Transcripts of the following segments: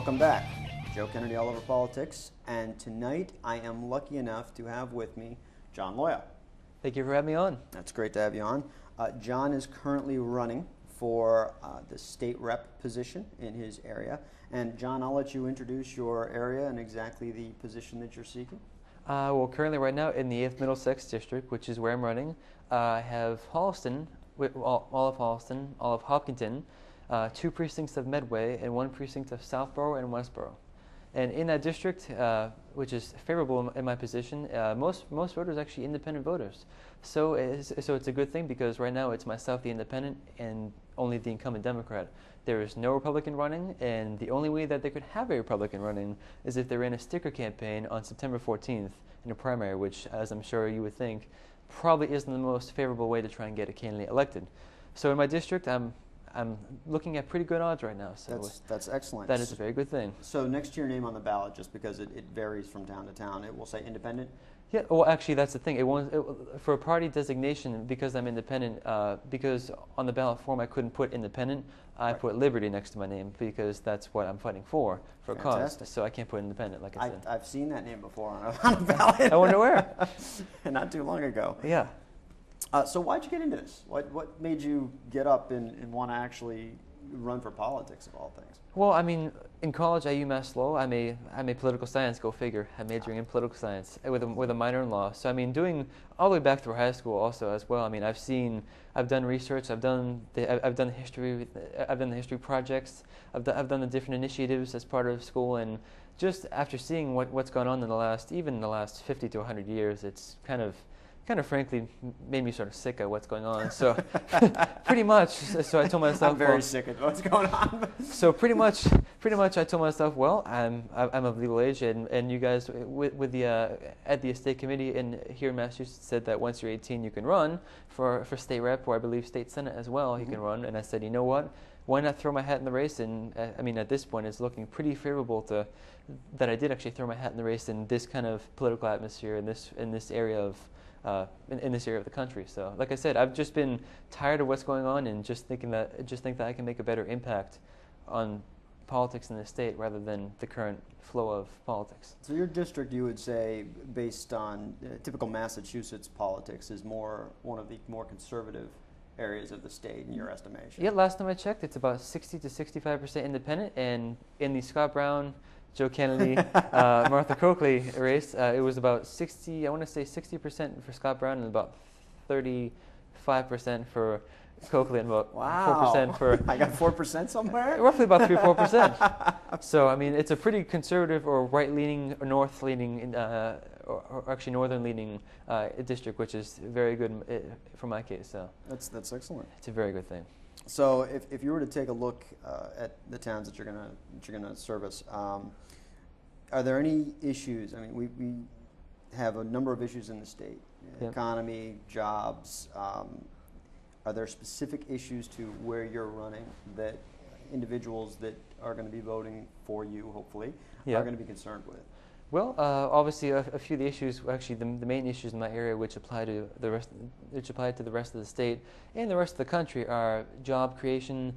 Welcome back. Joe Kennedy, All Over Politics, and tonight I am lucky enough to have with me Jon Loya. Thank you for having me on. That's great to have you on. Jon is currently running for the state rep position in his area. And Jon, I'll let you introduce your area and exactly the position that you're seeking. Well, currently right now in the 8th Middlesex District, which is where I'm running, I have Holliston, all of Holliston, all of Hopkinton, 2 precincts of Medway, and 1 precinct of Southborough and Westborough. And in that district, which is favorable in my position, most voters are actually independent voters. So it's a good thing because right now it's myself, the independent, and only the incumbent Democrat. There is no Republican running, and the only way that they could have a Republican running is if they ran a sticker campaign on September 14th in a primary, which, as I'm sure you would think, probably isn't the most favorable way to try and get a candidate elected. So in my district, I'm looking at pretty good odds right now. So that's excellent. That is a very good thing. So next to your name on the ballot, just because it varies from town to town, it will say independent? Yeah, well, actually, that's the thing. For a party designation, because I'm independent, because on the ballot form I couldn't put independent, I put Liberty next to my name because that's what I'm fighting for a cause. So I can't put independent, like I said. I've seen that name before on a ballot. I wonder where. Not too long ago. Yeah. So why'd you get into this? What made you get up and want to actually run for politics of all things? Well, I mean, in college at UMass Lowell, I made political science. Go figure. I'm majoring in political science with a minor in law. So I mean, doing all the way back through high school also as well. I mean, I've done research. I've done history. I've done the history projects. I've done the different initiatives as part of school. And just after seeing what's gone on in the last 50 to 100 years, it's kind of frankly made me sort of sick of what's going on. So pretty much, so I told myself, I'm very sick of what's going on. So pretty much I told myself, well, I'm of legal age, and you guys with the at the estate committee here in Massachusetts said that once you're 18 you can run for state rep, or I believe state senate as well. You can run, and I said, you know what? Why not throw my hat in the race? And I mean, at this point, it's looking pretty favorable that I did actually throw my hat in the race in this kind of political atmosphere in this area of. In this area of the country. So, like I said, I've just been tired of what's going on, and just think that I can make a better impact on politics in the state rather than the current flow of politics. So your district, you would say, based on typical Massachusetts politics, is one of the more conservative areas of the state in your estimation? Yeah, last time I checked, it's about 60 to 65% independent, and in the Scott Brown, Joe Kennedy, Martha Coakley race, it was about 60, I want to say 60% for Scott Brown and about 35% for Coakley and about 4% for... I got 4% somewhere? Roughly about 3 or 4%. So, I mean, it's a pretty conservative or right-leaning or north-leaning, or actually northern-leaning district, which is very good for my case. So That's excellent. It's a very good thing. So if you were to take a look at the towns that you're gonna service, are there any issues? I mean, we have a number of issues in the state: economy, jobs. Are there specific issues to where you're running that individuals that are going to be voting for you, hopefully, are going to be concerned with? Well, obviously, a few of the issues, actually, the main issues in my area, which apply to the rest of the state and the rest of the country, are job creation,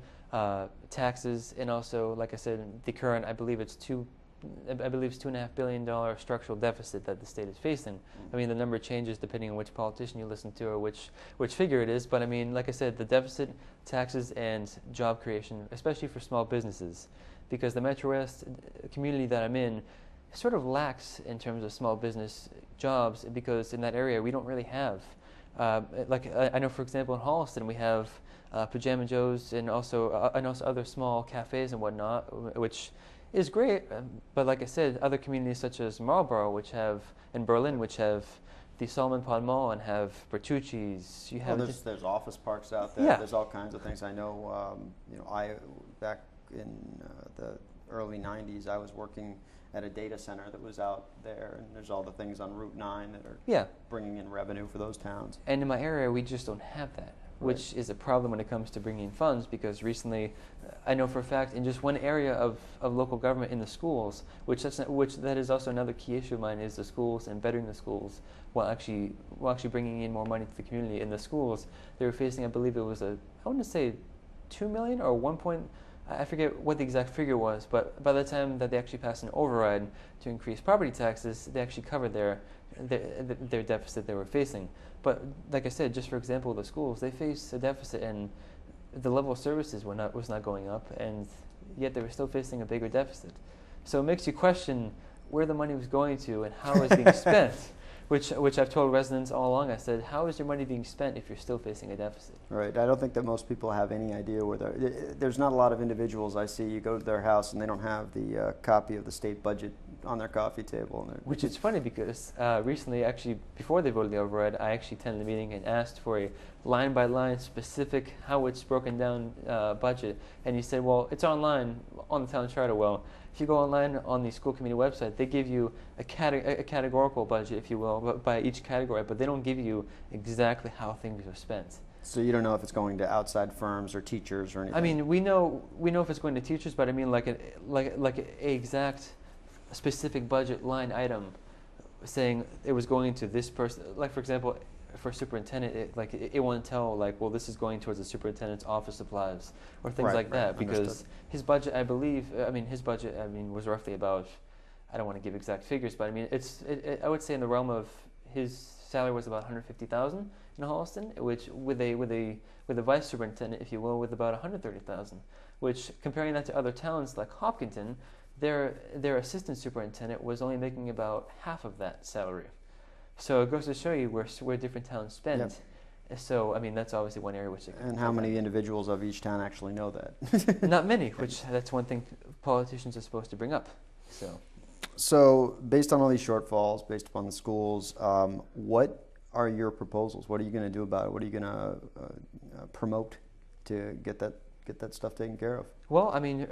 taxes, and also, like I said, the current, I believe it's $2.5 billion structural deficit that the state is facing. I mean, the number changes depending on which politician you listen to or which figure it is. But I mean, like I said, the deficit, taxes, and job creation, especially for small businesses, because the Metro West community that I'm in sort of lacks in terms of small business jobs, because in that area we don't really have. Like I know, for example, in Holliston we have Pajama Joe's and also other small cafes and whatnot, which is great. But like I said, other communities such as Marlborough, and Berlin, which have the Solomon Pond Mall and have Bertucci's. You have there's office parks out there. Yeah. There's all kinds of things. I know. I back in the early '90s, I was working at a data center that was out there, and there's all the things on Route 9 that are bringing in revenue for those towns. And in my area, we just don't have that, which is a problem when it comes to bringing in funds, because recently, I know for a fact, in just one area of local government, in the schools, which that is also another key issue of mine, is the schools and bettering the schools while actually bringing in more money to the community. In the schools, they were facing, I believe it was I want to say $2 million or I forget what the exact figure was, but by the time that they actually passed an override to increase property taxes, they actually covered their deficit they were facing. But like I said, just for example, the schools, they faced a deficit and the level of services was not going up, and yet they were still facing a bigger deficit. So it makes you question where the money was going to and how it was being spent. Which I've told residents all along. I said, how is your money being spent if you're still facing a deficit? Right. I don't think that most people have any idea where there's not a lot of individuals I see. You go to their house and they don't have the copy of the state budget on their coffee table. Which is funny because recently, actually, before they voted the override, I actually attended the meeting and asked for a line-by-line specific how it's broken down budget. And he said, well, it's online on the town charter. Well, if you go online on the school committee website, they give you a categorical budget, if you will, by each category, but they don't give you exactly how things are spent. So you don't know if it's going to outside firms or teachers or anything? I mean, we know if it's going to teachers, but I mean like an exact specific budget line item saying it was going to this person. Like, for example, for superintendent, it won't tell, like, well, this is going towards the superintendent's office supplies or things like that, because understood. his budget, I believe, was roughly about, I don't want to give exact figures, but I mean, I would say in the realm of his salary was about $150,000 in Holliston, which with a vice superintendent, if you will, with about $130,000, which comparing that to other towns like Hopkinton, their assistant superintendent was only making about half of that salary. So it goes to show you where different towns spend. Yep. So, I mean, that's obviously one area which... And how many individuals of each town actually know that? Not many, which that's one thing politicians are supposed to bring up. So based on all these shortfalls, based upon the schools, what are your proposals? What are you going to do about it? What are you going to promote to get that stuff taken care of? Well, I mean,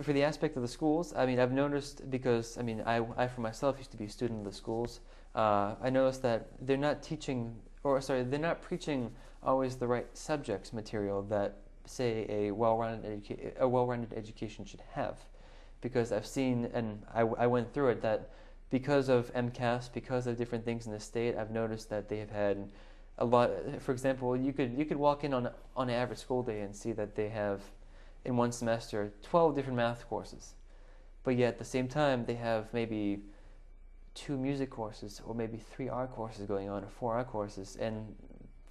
for the aspect of the schools, I mean, I've noticed, because, I mean, I for myself used to be a student of the schools. I noticed that they're not preaching always the right subjects material that, say, a well-rounded education should have. Because I've seen, and I went through it, that because of MCAS, because of different things in the state, I've noticed that they have had a lot. For example, you could walk in on an average school day and see that they have, in one semester, 12 different math courses. But yet at the same time, they have maybe 2 music courses, or maybe 3 art courses going on, or 4 art courses, and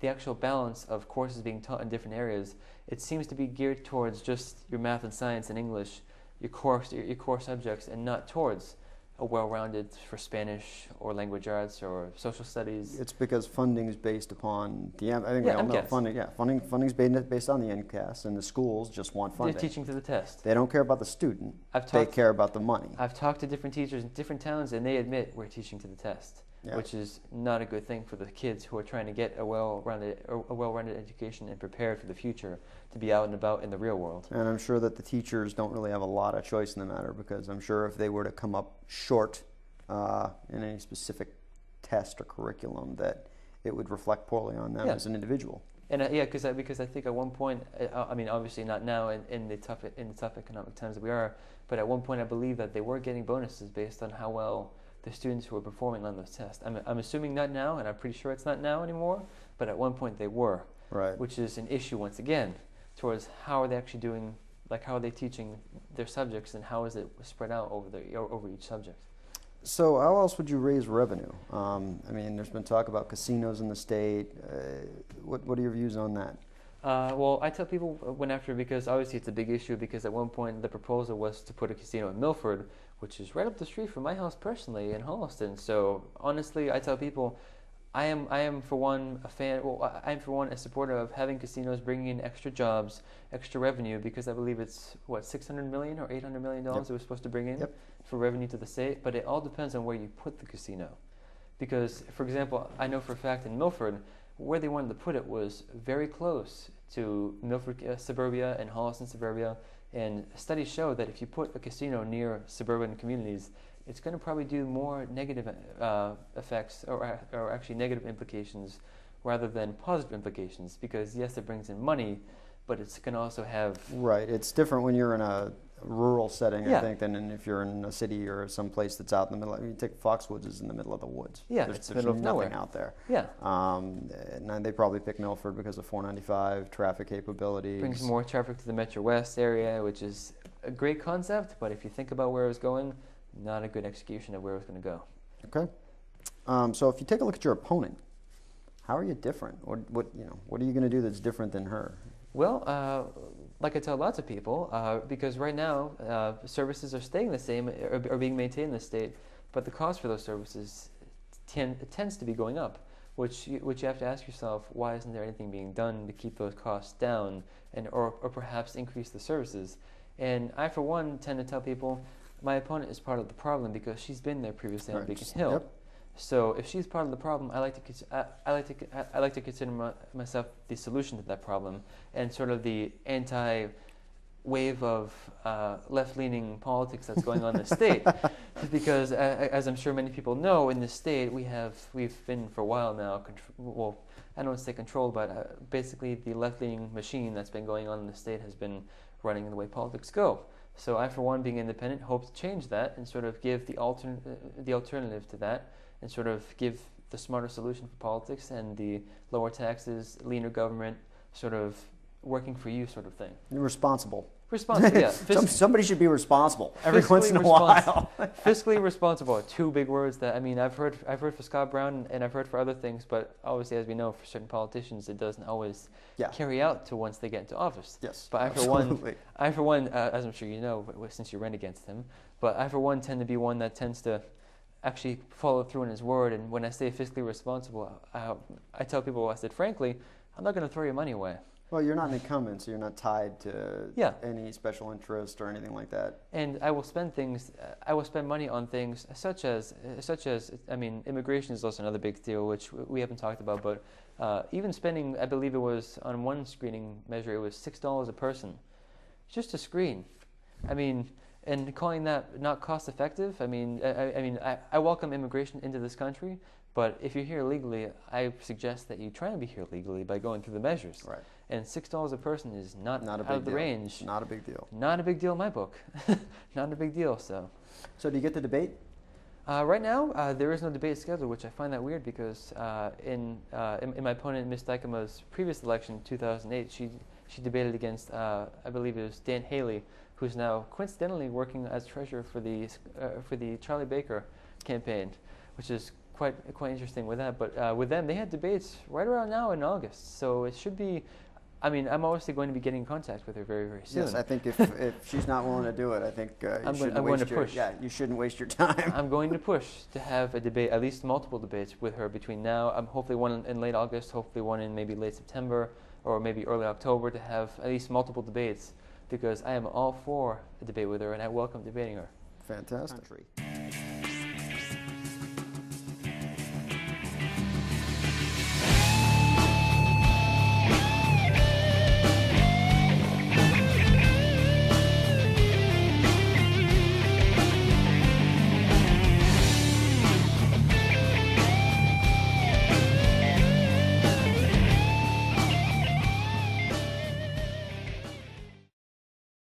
the actual balance of courses being taught in different areas, it seems to be geared towards just your math and science and English, your core subjects, and not towards a well-rounded for Spanish or language arts or social studies. It's because funding is based upon the. I think we all know funding. Yeah, funding's based on the NCAS, and the schools just want funding. They're teaching to the test. They don't care about the student. They care about the money. I've talked to different teachers in different towns, and they admit we're teaching to the test, which is not a good thing for the kids who are trying to get a well-rounded education and prepared for the future to be out and about in the real world. And I'm sure that the teachers don't really have a lot of choice in the matter, because I'm sure if they were to come up short in any specific test or curriculum, that it would reflect poorly on them as an individual. And because I think at one point, I mean, obviously not now in the tough economic times that we are, but at one point I believe that they were getting bonuses based on how well the students who were performing on those tests. I'm assuming not now, and I'm pretty sure it's not now anymore, but at one point they were. Right. Which is an issue once again towards how are they actually doing, like how are they teaching their subjects, and how is it spread out over each subject. So how else would you raise revenue? I mean, there's been talk about casinos in the state. What are your views on that? Well, I tell people went after it because obviously it's a big issue, because at one point the proposal was to put a casino in Milford, which is right up the street from my house personally in Holliston. So honestly, I tell people I am for one a fan. Well, I am for one a supporter of having casinos bringing in extra jobs, extra revenue, because I believe it's what, $600 million or $800 million that we're supposed to bring in for revenue to the state. But it all depends on where you put the casino, because, for example, I know for a fact in Milford, where they wanted to put it was very close to Milford suburbia and Holliston suburbia, and studies show that if you put a casino near suburban communities, it's going to probably do more negative effects, or actually negative implications, rather than positive implications. Because yes, it brings in money, but it's going to also have... Right. It's different when you're in rural setting, Yeah. I think, than if you're in a city or some place that's out in the middle. You take Foxwoods is in the middle of the woods. Yeah, there's it's the middle of nothing nowhere. out there. Yeah. And they probably pick Milford because of 495 traffic capabilities. Brings more traffic to the Metro West area, which is a great concept, but if you think about where it was going, not a good execution of where it was going to go. Okay. So if you take a look at your opponent, how are you different? What are you going to do that's different than her? Well, like I tell lots of people, because right now services are staying the same, are being maintained in the state, but the cost for those services tends to be going up, which you have to ask yourself, why isn't there anything being done to keep those costs down or perhaps increase the services? And I, for one, tend to tell people my opponent is part of the problem because she's been there previously on Beacon Hill. Yep. So if she's part of the problem, I like to consider myself the solution to that problem, and sort of the anti-wave of left-leaning politics that's going on in the state. Because as I'm sure many people know, in this state we've been for a while now. Well, I don't want to say controlled, but basically the left-leaning machine that's been going on in the state has been running the way politics go. So I, for one, being independent, hope to change that and sort of give the alternative to that, and sort of give the smarter solution for politics and the lower taxes, leaner government, sort of working for you sort of thing. You're responsible. Responsible, yeah. Somebody should be responsible every once in a while. Fiscally responsible are two big words that, I mean, I've heard for Scott Brown and I've heard for other things, but obviously, as we know, for certain politicians, it doesn't always carry out to once they get into office. Yes, but I for one, as I'm sure you know, since you ran against him, but I for one tend to be one that tends to actually follow through on his word. And when I say fiscally responsible, I tell people, I said, frankly, I'm not going to throw your money away. Well, you're not an incumbent, so you're not tied to any special interest or anything like that. And I will spend money on things such as, I mean, immigration is also another big deal, which we haven't talked about. But even spending, I believe it was on one screening measure, it was $6 a person, just to screen. I mean, and calling that not cost effective. I mean, I welcome immigration into this country, but if you're here legally, I suggest that you try and be here legally by going through the measures. Right. And $6 a person is not a out big of the deal. range. Not a big deal. Not a big deal in my book. Not a big deal. So do you get the debate? Right now, there is no debate scheduled, which I find that weird because in my opponent, Ms. Dykema's previous election, 2008, she debated against, I believe it was Dan Haley, who's now coincidentally working as treasurer for the Charlie Baker campaign, which is quite interesting with that. But with them, they had debates right around now in August, so it should be. I mean, I'm obviously going to be getting in contact with her very, very soon. Yes, I think if she's not willing to do it, I think I'm going to push. You shouldn't waste your time. I'm going to push to have a debate, at least multiple debates with her between now. Hopefully one in late August, hopefully one in maybe late September or maybe early October, to have at least multiple debates, because I am all for a debate with her and I welcome debating her. Fantastic.